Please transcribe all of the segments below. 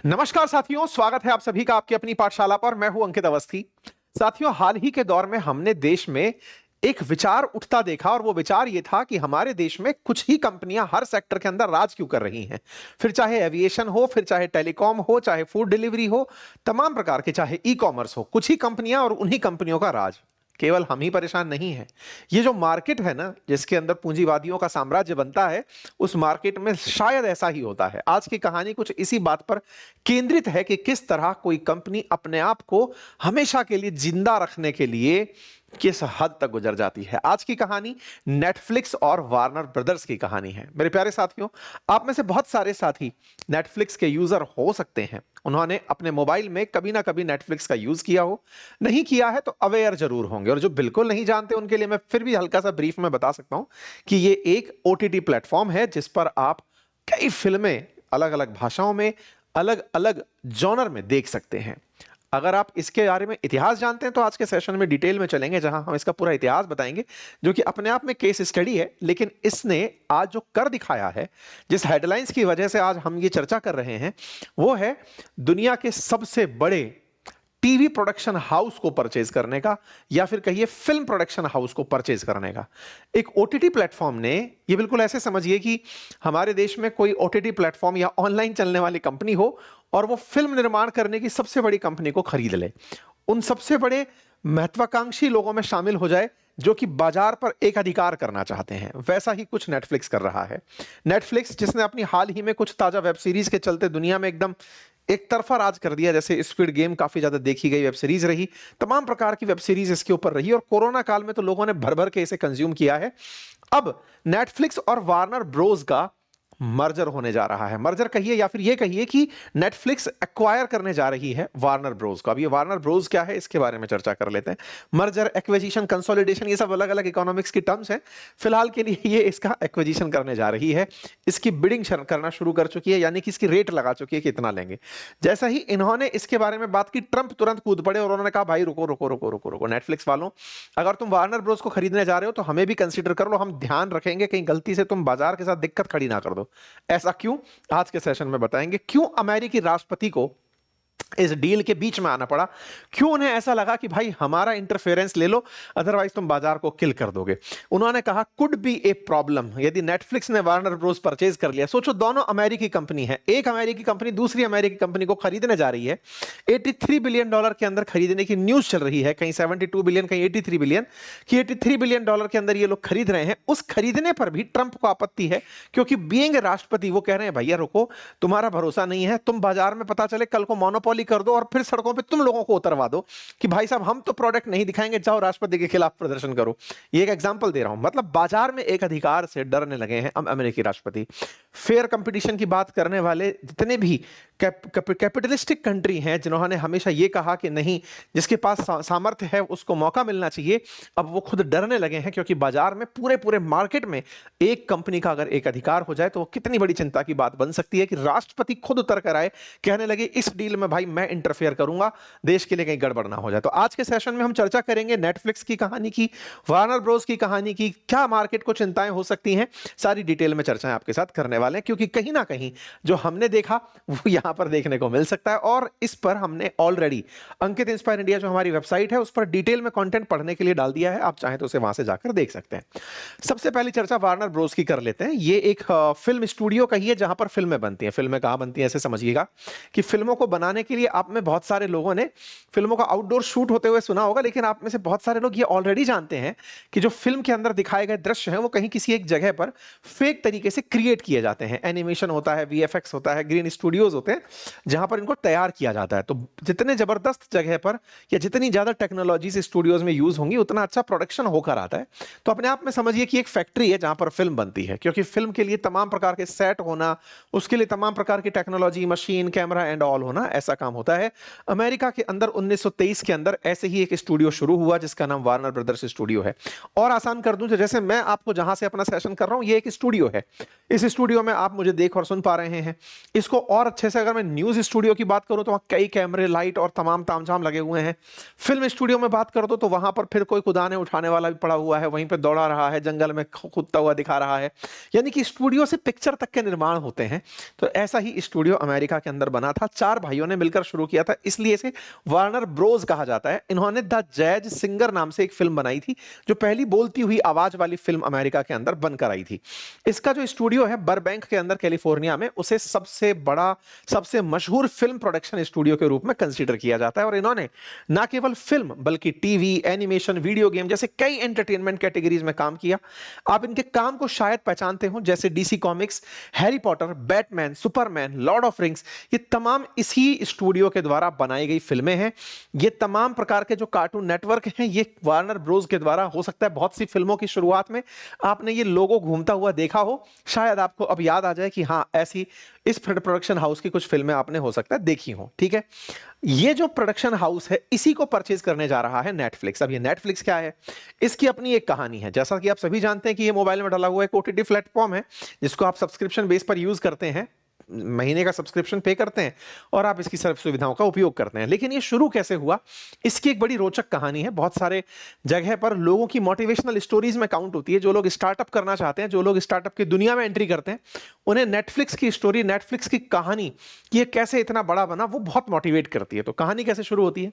नमस्कार साथियों, स्वागत है आप सभी का आपकी अपनी पाठशाला पर। मैं हूं अंकित अवस्थी। साथियों, हाल ही के दौर में हमने देश में एक विचार उठता देखा और वो विचार ये था कि हमारे देश में कुछ ही कंपनियां हर सेक्टर के अंदर राज क्यों कर रही हैं। फिर चाहे एविएशन हो, फिर चाहे टेलीकॉम हो, चाहे फूड डिलीवरी हो, तमाम प्रकार के, चाहे ई कॉमर्स हो, कुछ ही कंपनियां और उन्हीं कंपनियों का राज। केवल हम ही परेशान नहीं है। ये जो मार्केट है ना, जिसके अंदर पूंजीवादियों का साम्राज्य बनता है, उस मार्केट में शायद ऐसा ही होता है। आज की कहानी कुछ इसी बात पर केंद्रित है कि किस तरह कोई कंपनी अपने आप को हमेशा के लिए जिंदा रखने के लिए किस हद तक गुजर जाती है। आज की कहानी नेटफ्लिक्स और वार्नर ब्रदर्स की कहानी है। मेरे प्यारे साथियों, आप में से बहुत सारे साथी नेटफ्लिक्स के यूजर हो सकते हैं। उन्होंने अपने मोबाइल में कभी ना कभी नेटफ्लिक्स का यूज किया हो, नहीं किया है तो अवेयर जरूर होंगे। और जो बिल्कुल नहीं जानते उनके लिए मैं फिर भी हल्का सा ब्रीफ में बता सकता हूं कि ये एक ओटीटी प्लेटफॉर्म है जिस पर आप कई फिल्में अलग अलग भाषाओं में, अलग अलग जॉनर में देख सकते हैं। अगर आप इसके बारे में इतिहास जानते हैं तो आज के सेशन में डिटेल में चलेंगे, जहां हम इसका पूरा इतिहास बताएंगे, जो कि अपने आप में केस स्टडी है। लेकिन इसने आज जो कर दिखाया है, जिस हेडलाइंस की वजह से आज हम ये चर्चा कर रहे हैं, वो है दुनिया के सबसे बड़े टीवी प्रोडक्शन हाउस को परचेज करने का, या फिर कहिए फिल्म प्रोडक्शन हाउस को परचेज करने का। एक ओटीटी प्लेटफॉर्म ने, ये बिल्कुल ऐसे समझिए कि हमारे देश में कोई ओटीटी प्लेटफॉर्म या ऑनलाइन चलने वाली कंपनी हो और वो फिल्म निर्माण करने की सबसे बड़ी कंपनी को खरीद ले, उन सबसे बड़े महत्वाकांक्षी लोगों में शामिल हो जाए जो कि बाजार पर एक अधिकार करना चाहते हैं। वैसा ही कुछ नेटफ्लिक्स कर रहा है। नेटफ्लिक्स जिसने अपनी हाल ही में कुछ ताजा वेब सीरीज के चलते दुनिया में एकदम एक तरफा राज कर दिया, जैसे स्क्विड गेम काफी ज्यादा देखी गई वेब सीरीज रही, तमाम प्रकार की वेब सीरीज इसके ऊपर रही, और कोरोना काल में तो लोगों ने भर भर के इसे कंज्यूम किया है। अब नेटफ्लिक्स और वार्नर ब्रोस का मर्जर होने जा रहा है। मर्जर कहिए या फिर ये कहिए कि नेटफ्लिक्स एक्वायर करने जा रही है वार्नर ब्रोस को। अब ये वार्नर ब्रोस क्या है, इसके बारे में चर्चा कर लेते हैं। मर्जर, एक्विजिशन, कंसोलिडेशन, ये सब अलग अलग इकोनॉमिक्स की टर्म्स हैं। फिलहाल के लिए ये इसका एक्विजिशन करने जा रही है। इसकी बिडिंग करना शुरू कर चुकी है, यानी कि इसकी रेट लगा चुकी है कि इतना लेंगे। जैसा ही इन्होंने इसके बारे में बात की, ट्रंप तुरंत कूद पड़े और उन्होंने कहा भाई रुको रुको रुको रुको रुको, नेटफ्लिक्स वालों, अगर तुम वार्नर ब्रोस को खरीदने जा रहे हो तो हमें भी कंसीडर कर लो। हम ध्यान रखेंगे कहीं गलती से तुम बाजार के साथ दिक्कत खड़ी ना कर दो। ऐसा क्यों, आज के सेशन में बताएंगे। क्यों अमेरिकी राष्ट्रपति को इस डील के बीच में आना पड़ा, क्यों उन्हें ऐसा लगा कि भाई हमारा इंटरफेरेंस ले लो, अदरवाइज तुम बाजार को किल कर दोगे। उन्होंने कहा कुड बी ए प्रॉब्लम यदि नेटफ्लिक्स ने वार्नर ब्रोस परचेज कर लिया। सोचो, दोनों अमेरिकी कंपनी है, एक अमेरिकी कंपनी दूसरी अमेरिकी कंपनी को खरीदने जा रही है। $83 बिलियन के अंदर खरीदने की न्यूज चल रही है, कहीं 72 बिलियन, कहीं 83 बिलियन, कि $83 बिलियन के अंदर ये लोग खरीद रहे हैं। उस खरीदने पर भी ट्रंप को आपत्ति है, क्योंकि बीइंग राष्ट्रपति वो कह रहे हैं भैया रुको, तुम्हारा भरोसा नहीं है, तुम बाजार में पता चले कल को मोनोपोली कर दो और फिर सड़कों पे तुम लोगों को उतरवा दो कि भाई साहब हम तो प्रोडक्ट नहीं दिखाएंगे, जाओ राष्ट्रपति के खिलाफ प्रदर्शन करो। ये एक एग्जांपल दे रहा हूं। मतलब बाजार में एक अधिकार से डरने लगे हैं अमेरिकी राष्ट्रपति। फेयर कंपटीशन की बात करने वाले जितने भी कैपिटलिस्टिक कंट्री हैं, जिन्होंने हमेशा ये कहा कि नहीं, जिसके पास सामर्थ्य है उसको मौका मिलना चाहिए, अब वो खुद डरने लगे हैं, क्योंकि बाजार में पूरे पूरे मार्केट में एक कंपनी का अगर एक अधिकार हो जाए तो वो कितनी बड़ी चिंता की बात बन सकती है कि राष्ट्रपति खुद उतर कर आए, कहने लगे इस डील में भाई मैं इंटरफेयर करूंगा, देश के लिए कहीं गड़बड़ ना हो जाए। तो आज के सेशन में हम चर्चा करेंगे नेटफ्लिक्स की कहानी की, वार्नर ब्रोस की कहानी की, क्या मार्केट को चिंताएं हो सकती हैं, सारी डिटेल में चर्चाएं आपके साथ करने वाले हैं। क्योंकि कहीं ना कहीं जो हमने देखा वो यहां पर देखने को मिल सकता है, और इस पर हमने ऑलरेडी अंकित इंस्पायर इंडिया जो हमारी वेबसाइट है उस पर डिटेल में कंटेंट पढ़ने के लिए डाल दिया है। आप चाहें तो उसे वहां से जाकर देख सकते हैं। सबसे पहली चर्चा वार्नर ब्रोस की कर लेते हैं। ये एक फिल्म स्टूडियो कही है जहां पर फिल्में बनती हैं। फिल्में कहां बनती हैं ऐसे समझिएगा कि फिल्मों को बनाने के लिए आप में बहुत सारे लोगों ने फिल्मों का आउटडोर शूट होते हुए सुना होगा, लेकिन आप में से बहुत सारे लोग ये ऑलरेडी जानते हैं कि जो फिल्म के अंदर दिखाए गए दृश्य हैं वो कहीं किसी एक जगह पर फेक तरीके से क्रिएट किए जाते हैं। एनिमेशन होता है, वीएफएक्स होता है, ग्रीन स्टूडियोज होते हैं जहां पर इनको तैयार किया जाता है। तो जितने जबरदस्त जगह पर या जितनी ज्यादा टेक्नोलॉजी स्टूडियोज में यूज होंगी उतना अच्छा प्रोडक्शन होकर आता है। तो अपने आप में समझिए कि एक फैक्ट्री है जहां पर फिल्म बनती है, क्योंकि फिल्म के लिए तमाम प्रकार के सेट होना, उसके लिए तमाम प्रकार की technology, machine, camera and all होना, ऐसा काम होता है। अमेरिका के अंदर 1923 के अंदर ऐसे ही एक स्टूडियो शुरू हुआ जिसका नाम वार्नर ब्रदर्स स्टूडियो है। और आसान कर दूं, जैसे मैं आपको जहां से अपना सेशन कर रहा हूं ये एक स्टूडियो है। इस स्टूडियो में आप मुझे देख और सुन पा रहे हैं। इसको और अच्छे से अगर मैं न्यूज स्टूडियो की बात करूं तो वहां कई कैमरे, लाइट और तमाम तामझाम लगे हुए हैं। फिल्म स्टूडियो में बात कर दो तो वहां पर फिर कोई कुदाने उठाने वाला भी पड़ा हुआ है, वहीं पे दौड़ा रहा है, जंगल में कूदता हुआ दिखा रहा है। यानी कि स्टूडियो से पिक्चर तक के निर्माण होते हैं। तो ऐसा ही स्टूडियो अमेरिका के अंदर बना था, 4 भाइयों ने मिलकर शुरू किया था, इसलिए इसे वार्नर ब्रोस कहा जाता है। इन्होंने द जैज सिंगर नाम से एक फिल्म बनाई थी, जो पहली बोलती हुई आवाज वाली फिल्म अमेरिका के अंदर बनकर आई थी। इसका जो स्टूडियो है बरबैंक के अंदर कैलिफोर्निया में, उसे सबसे बड़ा, सबसे मशहूर फिल्म प्रोडक्शन स्टूडियो के रूप में कंसीडर किया जाता है। और इन्होंने ना केवल फिल्म बल्कि टीवी, एनिमेशन, वीडियो गेम जैसे कई एंटरटेनमेंट कैटेगरीज में काम किया। आप इनके काम को शायद पहचानते हो, जैसे DC comics, Harry Potter, Batman, Superman, Lord of rings, ये तमाम इसी स्टूडियो के द्वारा बनाई गई फिल्में हैं। ये तमाम प्रकार के जो कार्टून नेटवर्क हैं, ये वार्नर ब्रोस के द्वारा, हो सकता है बहुत सी फिल्मों की शुरुआत में आपने ये लोगो घूमता हुआ देखा हो, शायद आपको अब याद आ जाए कि हाँ, ऐसी इस प्रोडक्शन हाउस की कुछ फिल्में आपने हो सकता है देखी हो। ठीक है, ये जो प्रोडक्शन हाउस है, इसी को परचेज करने जा रहा है नेटफ्लिक्स। अब ये नेटफ्लिक्स क्या है, इसकी अपनी एक कहानी है। जैसा कि आप सभी जानते हैं कि ये मोबाइल में डला हुआ एक ओटीटी प्लेटफॉर्म है, जिसको आप सब्सक्रिप्शन बेस पर यूज करते हैं, महीने का सब्सक्रिप्शन पे करते हैं और आप इसकी सर्व सुविधाओं का उपयोग करते हैं। लेकिन ये शुरू कैसे हुआ, इसकी एक बड़ी रोचक कहानी है। बहुत सारे जगह पर लोगों की मोटिवेशनल स्टोरीज में काउंट होती है। जो लोग स्टार्टअप करना चाहते हैं, जो लोग स्टार्टअप की दुनिया में एंट्री करते हैं, उन्हें नेटफ्लिक्स की स्टोरी, नेटफ्लिक्स की कहानी, कि ये कैसे इतना बड़ा बना, वो बहुत मोटिवेट करती है। तो कहानी कैसे शुरू होती है,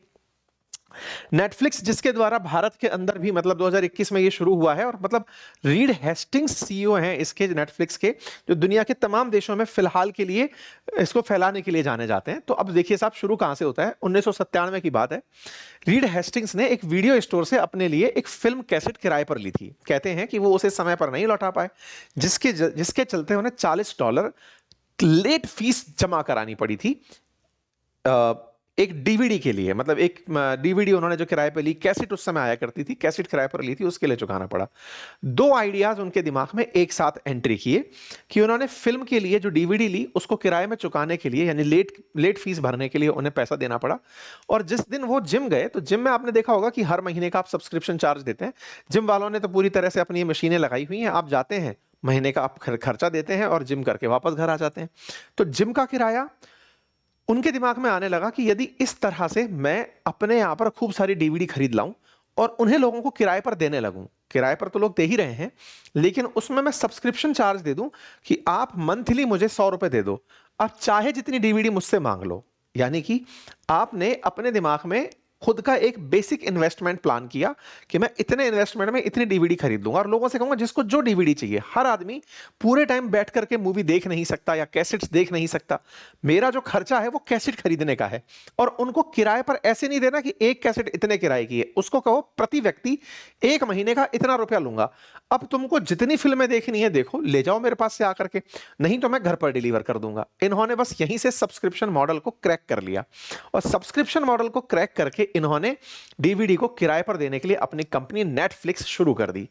नेटफ्लिक्स जिसके द्वारा भारत के अंदर भी मतलब 2021 में ये शुरू हुआ है, और मतलब रीड हेस्टिंग्स सीईओ हैं इसके, नेटफ्लिक्स के, जो दुनिया के तमाम देशों में फिलहाल के लिए इसको फैलाने के लिए जाने जाते हैं। तो अब देखिए साहब, शुरू कहां से होता है। 1997 की बात है। रीड हेस्टिंग्स ने एक वीडियो स्टोर से अपने लिए एक फिल्म कैसेट किराए पर ली थी। कहते हैं कि वो उसे समय पर नहीं लौटा पाए, जिसके चलते उन्हें $40 लेट फीस जमा करानी पड़ी थी एक डीवीडी के लिए। मतलब एक डीवीडी उन्होंने जो किराए पे ली, कैसेट उस समय आया करती थी, कैसेट किराए पर ली थी, उसके लिए चुकाना पड़ा। 2 आइडियाज उनके दिमाग में एक साथ एंट्री किए कि उन्होंने फिल्म के लिए जो डीवीडी ली उसको किराए में चुकाने के लिए, यानी लेट फीस भरने के लिए उन्हें पैसा देना पड़ा। और जिस दिन वो जिम गए, तो जिम में आपने देखा होगा कि हर महीने का आप सब्सक्रिप्शन चार्ज देते हैं। जिम वालों ने तो पूरी तरह से अपनी मशीनें लगाई हुई हैं, आप जाते हैं, महीने का आप खर्चा देते हैं और जिम करके वापस घर आ जाते हैं। तो जिम का किराया, उनके दिमाग में आने लगा कि यदि इस तरह से मैं अपने यहां पर खूब सारी डीवीडी खरीद लाऊं और उन्हें लोगों को किराए पर देने लगूं, किराए पर तो लोग दे ही रहे हैं, लेकिन उसमें मैं सब्सक्रिप्शन चार्ज दे दूं कि आप मंथली मुझे ₹100 दे दो, आप चाहे जितनी डीवीडी मुझसे मांग लो। यानी कि आपने अपने दिमाग में खुद का एक बेसिक इन्वेस्टमेंट प्लान किया कि मैं इतने इन्वेस्टमेंट में इतनी डीवीडी खरीद लूंगा, और लोगों से कहूंगा जिसको जो डीवीडी चाहिए। हर आदमी पूरे टाइम बैठ करके मूवी देख नहीं सकता या कैसेट्स देख नहीं सकता। मेरा जो खर्चा है वो कैसेट खरीदने का है, और उनको किराए पर ऐसे नहीं देना कि एक कैसेट इतने किराए की है। उसको कहो प्रति व्यक्ति 1 महीने का इतना रुपया लूंगा, अब तुमको जितनी फिल्में देखनी है देखो, ले जाओ मेरे पास से आकर के, नहीं तो मैं घर पर डिलीवर कर दूंगा। इन्होंने बस यहीं से सब्सक्रिप्शन मॉडल को क्रैक कर लिया, और सब्सक्रिप्शन मॉडल को क्रैक करके इन्होंने डीवीडी को किराए पर देने के लिए अपनी कंपनी नेटफ्लिक्स शुरू कर दी।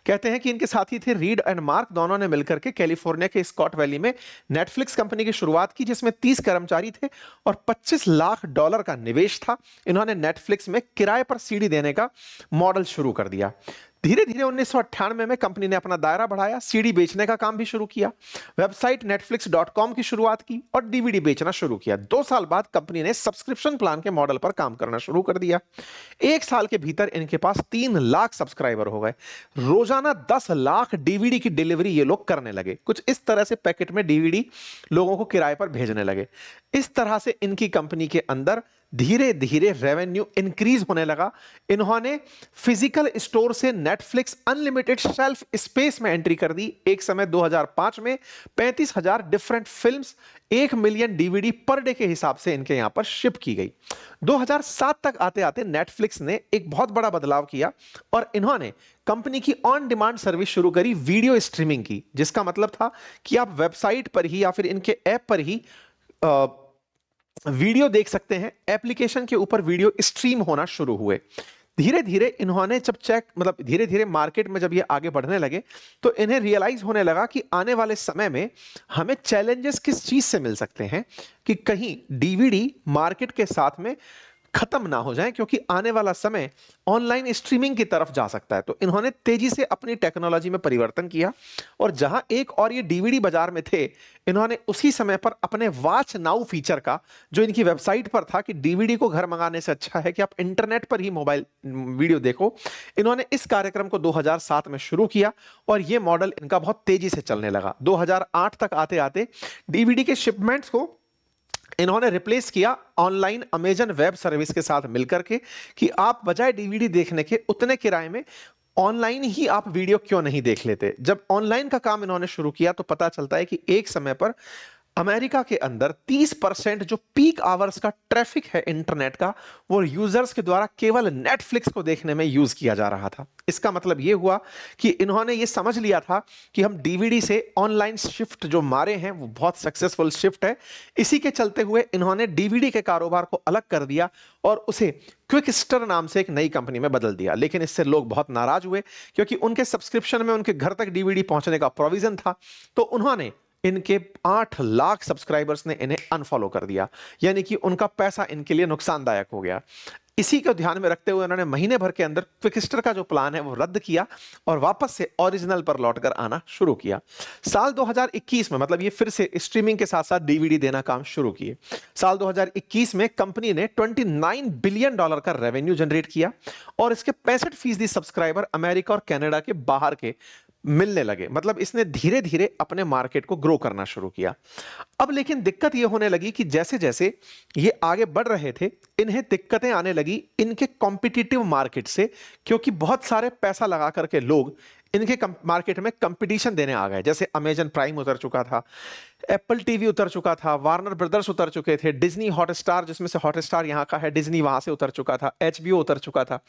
कहते हैं कि इनके साथी थे रीड एंड मार्क, दोनों ने मिलकर के कैलिफोर्निया के स्कॉट वैली में नेटफ्लिक्स कंपनी की शुरुआत की, जिसमें 30 कर्मचारी थे और $25 लाख का निवेश था। इन्होंने नेटफ्लिक्स में किराए पर सीडी देने का मॉडल शुरू कर दिया। धीरे धीरे 1998 में कंपनी ने अपना दायरा बढ़ाया, सीडी बेचने का काम भी शुरू किया, वेबसाइट netflix.com की शुरुआत की और डीवीडी बेचना शुरू किया। 2 साल बाद कंपनी ने सब्सक्रिप्शन प्लान के मॉडल पर काम करना शुरू कर दिया। 1 साल के भीतर इनके पास 3 लाख सब्सक्राइबर हो गए। रोजाना 10 लाख डीवीडी की डिलीवरी ये लोग करने लगे। कुछ इस तरह से पैकेट में डीवीडी लोगों को किराए पर भेजने लगे। इस तरह से इनकी कंपनी के अंदर धीरे धीरे रेवेन्यू इंक्रीज होने लगा। इन्होंने फिजिकल स्टोर से नेटफ्लिक्स अनलिमिटेड शेल्फ स्पेस में एंट्री कर दी। एक समय 2005 में 35,000 different films, 1 million DVD per day के हिसाब से इनके यहां पर शिप की गई। 2007 तक आते आते नेटफ्लिक्स ने एक बहुत बड़ा बदलाव किया और इन्होंने कंपनी की ऑन डिमांड सर्विस शुरू करी, वीडियो स्ट्रीमिंग की, जिसका मतलब था कि आप वेबसाइट पर ही या फिर इनके ऐप पर ही वीडियो देख सकते हैं। एप्लीकेशन के ऊपर वीडियो स्ट्रीम होना शुरू हुए। धीरे धीरे इन्होंने जब धीरे धीरे मार्केट में जब ये आगे बढ़ने लगे, तो इन्हें रियलाइज होने लगा कि आने वाले समय में हमें चैलेंजेस किस चीज से मिल सकते हैं कि कहीं डीवीडी मार्केट के साथ में खत्म ना हो जाएं, क्योंकि आने वाला समय ऑनलाइन स्ट्रीमिंग की तरफ जा सकता है। तो इन्होंने तेजी से अपनी टेक्नोलॉजी में परिवर्तन किया और जहां एक और ये डीवीडी बाजार में थे, इन्होंने उसी समय पर अपने वॉच नाउ फीचर का, जो इनकी वेबसाइट पर था कि डीवीडी को घर मंगाने से अच्छा है कि आप इंटरनेट पर ही मोबाइल वीडियो देखो, इन्होंने इस कार्यक्रम को 2007 में शुरू किया और यह मॉडल इनका बहुत तेजी से चलने लगा। 2008 तक आते आते डीवीडी के शिपमेंट्स को इन्होंने रिप्लेस किया ऑनलाइन अमेजन वेब सर्विस के साथ मिलकर के, कि आप बजाय डीवीडी देखने के उतने किराए में ऑनलाइन ही आप वीडियो क्यों नहीं देख लेते। जब ऑनलाइन का काम इन्होंने शुरू किया तो पता चलता है कि एक समय पर अमेरिका के अंदर 30% जो पीक आवर्स का ट्रैफिक है इंटरनेट का, वो यूजर्स के द्वारा केवल नेटफ्लिक्स को देखने में यूज किया जा रहा था। इसका मतलब यह हुआ कि इन्होंने ये समझ लिया था कि हम डीवीडी से ऑनलाइन शिफ्ट जो मारे हैं वो बहुत सक्सेसफुल शिफ्ट है। इसी के चलते हुए इन्होंने डीवीडी के कारोबार को अलग कर दिया और उसे क्विकस्टर नाम से एक नई कंपनी में बदल दिया। लेकिन इससे लोग बहुत नाराज हुए, क्योंकि उनके सब्सक्रिप्शन में उनके घर तक डीवीडी पहुंचने का प्रोविजन था। तो उन्होंने इनके 8 लाख सब्सक्राइबर्स ने इन्हें अनफॉलो कर दिया, यानी कि उनका पैसा इनके लिए नुकसानदायक हो गया। इसी को ध्यान में रखते हुए उन्होंने महीने भर के अंदर क्विकस्टर का जो प्लान है वो रद्द किया और वापस से ओरिजिनल पर लौटकर आना शुरू किया। साल 2021 में, मतलब ये फिर से स्ट्रीमिंग के साथ साथ डीवीडी देना काम शुरू किए। साल 2021 में कंपनी ने $29 बिलियन का रेवेन्यू जनरेट किया और इसके 65% सब्सक्राइबर अमेरिका और कनाडा के बाहर के मिलने लगे। मतलब इसने धीरे धीरे अपने मार्केट को ग्रो करना शुरू किया। अब लेकिन दिक्कत यह होने लगी कि जैसे जैसे ये आगे बढ़ रहे थे, इन्हें दिक्कतें आने लगी इनके कॉम्पिटिटिव मार्केट से, क्योंकि बहुत सारे पैसा लगा करके लोग इनके मार्केट में कंपटीशन देने आ गए। जैसे अमेजन प्राइम उतर चुका था, एप्पल टीवी उतर चुका था, वार्नर ब्रदर्स उतर चुके थे, डिज्नी हॉटस्टार, जिसमें से हॉटस्टार यहाँ का है, डिज्नी वहां से उतर चुका था, एचबीओ उतर चुका था।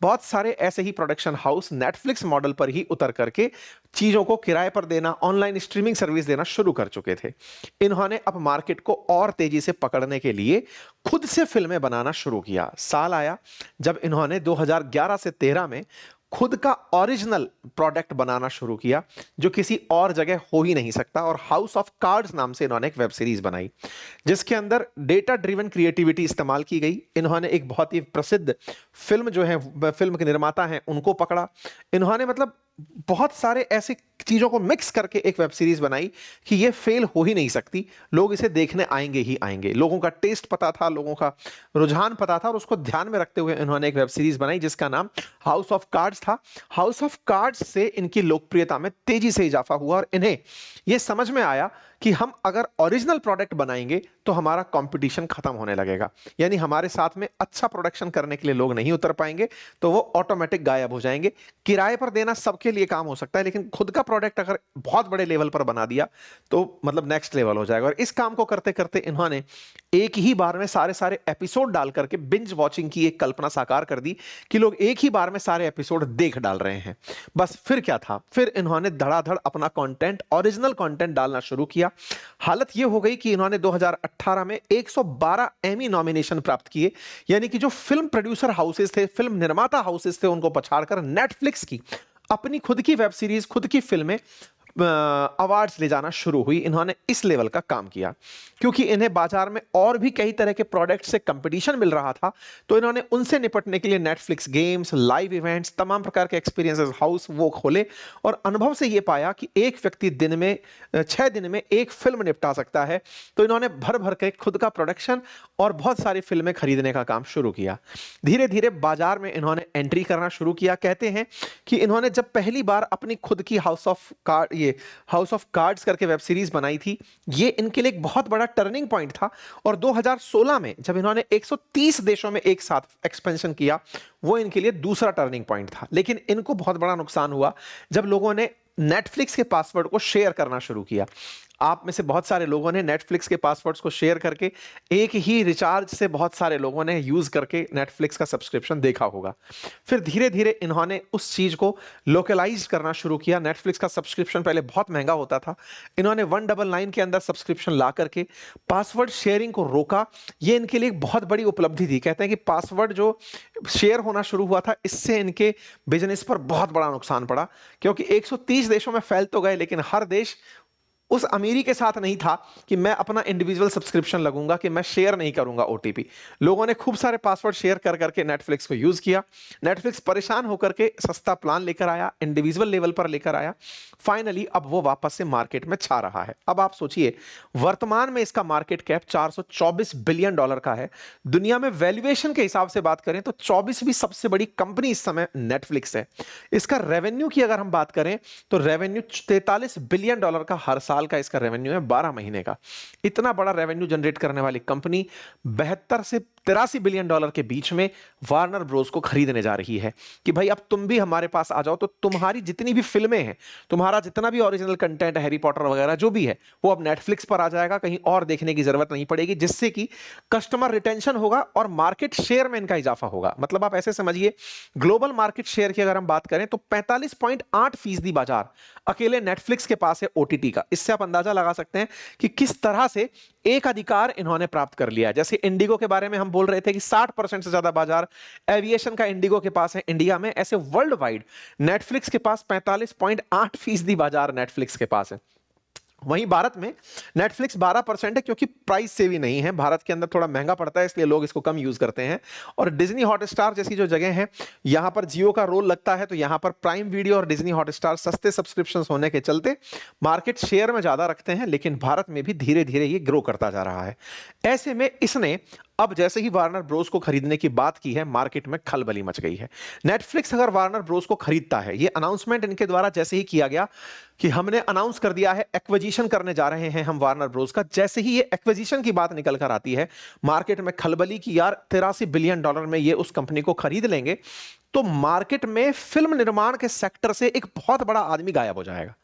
बहुत सारे ऐसे ही प्रोडक्शन हाउस नेटफ्लिक्स मॉडल पर ही उतर करके चीजों को किराए पर देना, ऑनलाइन स्ट्रीमिंग सर्विस देना शुरू कर चुके थे। इन्होंने अब मार्केट को और तेजी से पकड़ने के लिए खुद से फिल्में बनाना शुरू किया। साल आया जब इन्होंने 2011 से 13 में खुद का ओरिजिनल प्रोडक्ट बनाना शुरू किया, जो किसी और जगह हो ही नहीं सकता, और हाउस ऑफ कार्ड्स नाम से इन्होंने एक वेब सीरीज बनाई जिसके अंदर डेटा ड्रिवन क्रिएटिविटी इस्तेमाल की गई। इन्होंने एक बहुत ही प्रसिद्ध फिल्म जो है, फिल्म के निर्माता हैं, उनको पकड़ा। इन्होंने मतलब बहुत सारे ऐसे चीजों को मिक्स करके एक वेब सीरीज बनाई कि ये फेल हो ही नहीं सकती, लोग इसे देखने आएंगे ही आएंगे। लोगों का टेस्ट पता था, लोगों का रुझान पता था, और उसको ध्यान में रखते हुए इन्होंने एक वेब सीरीज बनाई जिसका नाम हाउस ऑफ कार्ड्स था। हाउस ऑफ कार्ड्स से इनकी लोकप्रियता में तेजी से इजाफा हुआ और इन्हें यह समझ में आया कि हम अगर ओरिजिनल प्रोडक्ट बनाएंगे तो हमारा कंपटीशन खत्म होने लगेगा, यानी हमारे साथ में अच्छा प्रोडक्शन करने के लिए लोग नहीं उतर पाएंगे, तो वो ऑटोमेटिक गायब हो जाएंगे। किराए पर देना सबके लिए काम हो सकता है, लेकिन खुद का प्रोडक्ट अगर बहुत बड़े लेवल पर बना दिया तो मतलब नेक्स्ट लेवल हो जाएगा। और इस काम को करते करते इन्होंने एक ही बार में सारे सारे एपिसोड डाल करके बिंज वॉचिंग की एक कल्पना साकार कर दी कि लोग एक ही बार में सारे एपिसोड देख डाल रहे हैं। बस फिर क्या था, फिर इन्होंने धड़ाधड़ अपना कंटेंट, ओरिजिनल कंटेंट डालना शुरू किया। हालत यह हो गई कि इन्होंने 2018 में 112 एमी नॉमिनेशन प्राप्त किए, यानी कि जो फिल्म प्रोड्यूसर हाउसेस थे, फिल्म निर्माता हाउसेस थे, उनको पछाड़कर नेटफ्लिक्स की अपनी खुद की वेब सीरीज, खुद की फिल्में अवार्ड्स ले जाना शुरू हुई। इन्होंने इस लेवल का काम किया क्योंकि इन्हें बाजार में और भी कई तरह के प्रोडक्ट से कंपटीशन मिल रहा था, तो इन्होंने उनसे निपटने के लिए नेटफ्लिक्स गेम्स, लाइव इवेंट्स, तमाम प्रकार के एक्सपीरियंसेस हाउस वो खोले और अनुभव से ये पाया कि एक व्यक्ति दिन में 6 दिन में एक फिल्म निपटा सकता है। तो इन्होंने भर भर के खुद का प्रोडक्शन और बहुत सारी फिल्में खरीदने का काम शुरू किया। धीरे धीरे बाजार में इन्होंने एंट्री करना शुरू किया। कहते हैं कि इन्होंने जब पहली बार अपनी खुद की हाउस ऑफ कार्ड्स करके वेब सीरीज बनाई थी, ये इनके लिए एक बहुत बड़ा टर्निंग पॉइंट था। और 2016 में जब इन्होंने 130 देशों में एक साथ एक्सपेंशन किया, वो इनके लिए दूसरा टर्निंग पॉइंट था। लेकिन इनको बहुत बड़ा नुकसान हुआ जब लोगों ने नेटफ्लिक्स के पासवर्ड को शेयर करना शुरू किया। आप में से बहुत सारे लोगों ने नेटफ्लिक्स के पासवर्ड्स को शेयर करके एक ही रिचार्ज से बहुत सारे लोगों ने यूज करके नेटफ्लिक्स का सब्सक्रिप्शन देखा होगा। फिर धीरे धीरे इन्होंने उस चीज को लोकलाइज करना शुरू किया। नेटफ्लिक्स का सब्सक्रिप्शन पहले बहुत महंगा होता था, इन्होंने 199 के अंदर सब्सक्रिप्शन ला करके पासवर्ड शेयरिंग को रोका। ये इनके लिए एक बहुत बड़ी उपलब्धि थी। कहते हैं कि पासवर्ड जो शेयर होना शुरू हुआ था, इससे इनके बिजनेस पर बहुत बड़ा नुकसान पड़ा, क्योंकि 130 देशों में फैल तो गए, लेकिन हर देश उस अमीरी के साथ नहीं था कि मैं अपना इंडिविजुअल सब्सक्रिप्शन लगूंगा, कि मैं शेयर नहीं करूंगा ओटीपी। लोगों ने खूब सारे पासवर्ड शेयर कर करके नेटफ्लिक्स को यूज किया। नेटफ्लिक्स परेशान होकर के सस्ता प्लान लेकर आया, इंडिविजुअल लेवल पर लेकर आया। फाइनली अब वो वापस से मार्केट में छा रहा है। अब आप सोचिए, वर्तमान में इसका मार्केट कैप 424 बिलियन डॉलर का है। दुनिया में वैल्यूएशन के हिसाब से बात करें तो 24वीं सबसे बड़ी कंपनी इस समय नेटफ्लिक्स है। इसका रेवेन्यू की अगर हम बात करें तो रेवेन्यू 43 बिलियन डॉलर का हर साल का इसका रेवेन्यू है, 12 महीने का। इतना बड़ा रेवेन्यू जनरेट करने वाली कंपनी 72 से 83 बिलियन डॉलर के बीच में वार्नर ब्रोस को खरीदने जा रही है कि भाई अब तुम भी हमारे पास आ जाओ, तो तुम्हारी जितनी भी फिल्में हैं, तुम्हारा जितना भी ओरिजिनल कंटेंट है, हैरी पॉटर वगैरह जो भी है, वो अब नेटफ्लिक्स पर आ जाएगा, कहीं और देखने की जरूरत नहीं पड़ेगी, जिससे कि कस्टमर रिटेंशन होगा और मार्केट शेयर में इनका इजाफा होगा। मतलब आप ऐसे समझिए, ग्लोबल मार्केट शेयर की अगर हम बात करें तो 45.8% बाजार अकेले नेटफ्लिक्स के पास है ओटीटी का। इससे आप अंदाजा लगा सकते हैं कि किस तरह से एक अधिकार इन्होंने प्राप्त कर लिया है। जैसे इंडिगो के बारे में हम बोल रहे थे कि 60% से ज्यादा बाजार एविएशन का इंडिगो के पास है इंडिया में, ऐसे वर्ल्ड वाइड नेटफ्लिक्स के पास 45.8% बाजार नेटफ्लिक्स के पास है। वहीं भारत में नेटफ्लिक्स 12% है, क्योंकि प्राइस से भी नहीं है, भारत के अंदर थोड़ा महंगा पड़ता है, इसलिए लोग इसको कम यूज करते हैं। और डिज्नी हॉटस्टार जैसी जो जगह है, यहां पर जियो का रोल लगता है, तो यहां पर प्राइम वीडियो और डिज्नी हॉटस्टार सस्ते सब्सक्रिप्शन होने के चलते मार्केट शेयर में ज्यादा रखते हैं, लेकिन भारत में भी धीरे धीरे ये ग्रो करता जा रहा है। ऐसे में इसने अब जैसे ही वार्नर ब्रोस को खरीदने की बात की है, मार्केट में खलबली मच गई है। नेटफ्लिक्स अगर वार्नर ब्रोस को खरीदता है, ये अनाउंसमेंट इनके द्वारा जैसे ही किया गया कि हमने अनाउंस कर दिया है एक्विजिशन करने जा रहे हैं हम वार्नर ब्रोस का, जैसे ही ये एक्विजिशन की बात निकल कर आती है मार्केट में खलबली की, यार 83 बिलियन डॉलर में ये उस कंपनी को खरीद लेंगे, तो मार्केट में फिल्म निर्माण के सेक्टर से एक बहुत बड़ा आदमी गायब हो जाएगा।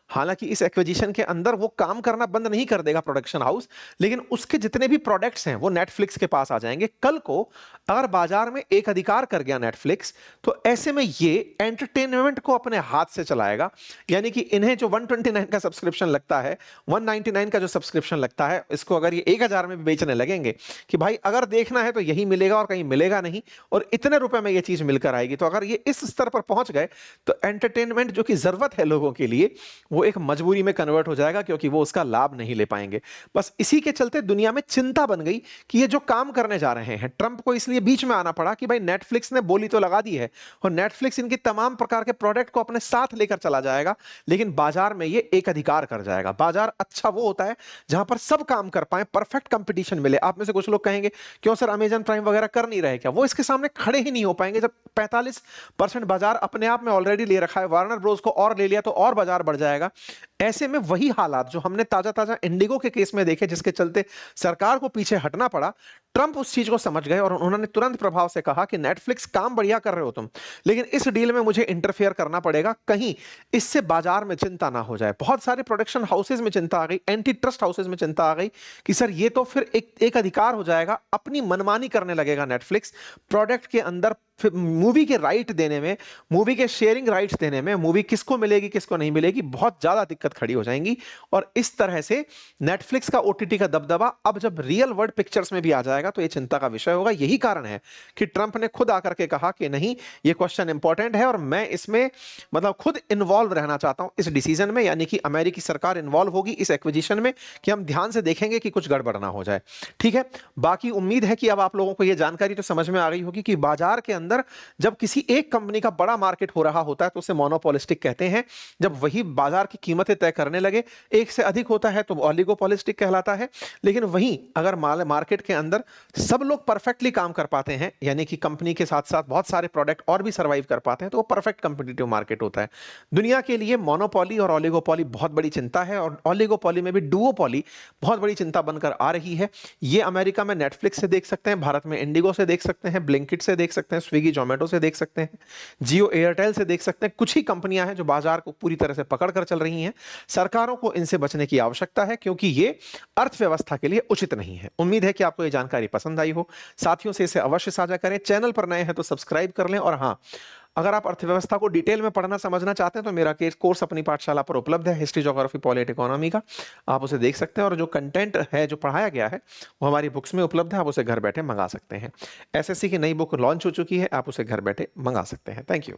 हालांकि इस एक्विजिशन के अंदर वो काम करना बंद नहीं कर देगा प्रोडक्शन हाउस, लेकिन उसके जितने भी प्रोडक्ट्स हैं वो नेटफ्लिक्स के पास आ जाएंगे। कल को अगर बाजार में एक अधिकार कर गया नेटफ्लिक्स, तो ऐसे में ये एंटरटेनमेंट को अपने हाथ से चलाएगा। यानी कि इन्हें जो 129 का सब्सक्रिप्शन लगता है, 199 का जो सब्सक्रिप्शन लगता है, इसको अगर ये 1000 में भी बेचने लगेंगे कि भाई अगर देखना है तो यही मिलेगा और कहीं मिलेगा नहीं, और इतने रुपए में ये चीज मिलकर आएगी, तो अगर ये इस स्तर पर पहुंच गए तो एंटरटेनमेंट जो कि जरूरत है लोगों के लिए, वो एक मजबूरी में कन्वर्ट हो जाएगा, क्योंकि वो उसका लाभ नहीं ले पाएंगे। बस इसी के चलते दुनिया में चिंता बन गई कि ये जो काम करने जा रहे हैं, ट्रंप को इसलिए बीच में आना पड़ा कि भाई नेटफ्लिक्स ने बोली तो लगा दी है और नेटफ्लिक्स इनकी तमाम प्रकार के प्रोडक्ट को अपने साथ लेकर चला जाएगा, लेकिन बाजार में ये एक अधिकार कर जाएगा। बाजार अच्छा वो होता है जहां पर सब काम कर पाए, परफेक्ट कंपटीशन मिले। आप में से कुछ लोग कहेंगे क्यों सर अमेजन प्राइम वगैरह कर नहीं रहे क्या? वो इसके सामने खड़े ही नहीं हो पाएंगे। जब 45% बाजार अपने आप में ऑलरेडी ले रखा है, वार्नर ब्रोस को और ले लिया तो और बाजार बढ़ जाएगा। ऐसे में वही हालात जो हमने ताजा ताजा इंडिगो के केस में देखे, जिसके चलते सरकार को पीछे हटना पड़ा, ट्रंप उस चीज को समझ गए और उन्होंने तुरंत प्रभाव से कहा कि नेटफ्लिक्स काम बढ़िया कर रहे हो तुम, लेकिन इस डील में मुझे इंटरफेयर करना पड़ेगा, कहीं इससे बाजार में चिंता ना हो जाए। बहुत सारे प्रोडक्शन हाउसेज में चिंता आ गई, एंटी ट्रस्ट हाउसेज में चिंता आ गई कि सर ये तो फिर एक अधिकार हो जाएगा, अपनी मनमानी करने लगेगा नेटफ्लिक्स प्रोडक्ट के अंदर। मूवी के राइट देने में, मूवी के शेयरिंग राइट्स देने में, मूवी किसको मिलेगी किसको नहीं मिलेगी, बहुत ज्यादा दिक्कत खड़ी हो जाएंगी। और इस तरह से नेटफ्लिक्स का ओटीटी का दबदबा अब जब रियल वर्ल्ड पिक्चर्स में भी आ जाएगा तो यह चिंता का विषय होगा। यही कारण है कि ट्रंप ने खुद आकर के कहा कि नहीं, ये क्वेश्चन इंपॉर्टेंट है और मैं इसमें मतलब खुद इन्वॉल्व रहना चाहता हूं इस डिसीजन में, यानी कि अमेरिकी सरकार इन्वॉल्व होगी इस एक्विजिशन में, कि हम ध्यान से देखेंगे कि कुछ गड़बड़ ना हो जाए। ठीक है, बाकी उम्मीद है कि अब आप लोगों को यह जानकारी तो समझ में आ गई होगी कि बाजार के अंदर जब किसी एक कंपनी का बड़ा मार्केट हो रहा होता है तो उसे मोनोपोलिस्टिक कहते हैं। जब वही बाजार की कीमतें तय करने लगे, एक से अधिक होता है तो ओलिगोपोलिस्टिक कहलाता है। लेकिन वहीं अगर मार्केट के अंदर सब लोग परफेक्टली काम कर पाते हैं, यानी कि कंपनी के साथ साथ बहुत सारे प्रोडक्ट और भी सर्वाइव कर पाते हैं, तो वो परफेक्ट कंपिटिटिव मार्केट होता है। दुनिया के लिए मोनोपोली और ओलिगोपोली बहुत बड़ी चिंता है, और ओलिगोपोली में भी डुओपोली बहुत बड़ी चिंता बनकर आ रही है। ये अमेरिका में नेटफ्लिक्स से देख सकते हैं, भारत में इंडिगो से देख सकते हैं, ब्लिंकिट से देख सकते हैं, स्विगी जोमेटो से देख सकते हैं, जियो एयरटेल से देख सकते हैं। कुछ ही कंपनियां हैं जो बाजार को पूरी तरह से पकड़ कर चल रही हैं। सरकारों को इनसे बचने की आवश्यकता है, क्योंकि ये अर्थव्यवस्था के लिए उचित नहीं है। उम्मीद है कि आपको ये जानकारी पसंद आई हो। साथियों से इसे अवश्य साझा करें। चैनल पर नए हैं तो सब्सक्राइब कर लें। और हाँ, अगर आप अर्थव्यवस्था को डिटेल में पढ़ना समझना चाहते हैं तो मेरा कोर्स अपनी पाठशाला पर उपलब्ध है, हिस्ट्री ज्योग्राफी पॉलिट इकोनॉमी का। आप उसे देख सकते हैं, और जो कंटेंट है जो पढ़ाया गया है वो हमारी बुक्स में उपलब्ध है, आप उसे घर बैठे मंगा सकते हैं। एसएससी की नई बुक लॉन्च हो चुकी है, आप उसे घर बैठे मंगा सकते हैं। Thank you.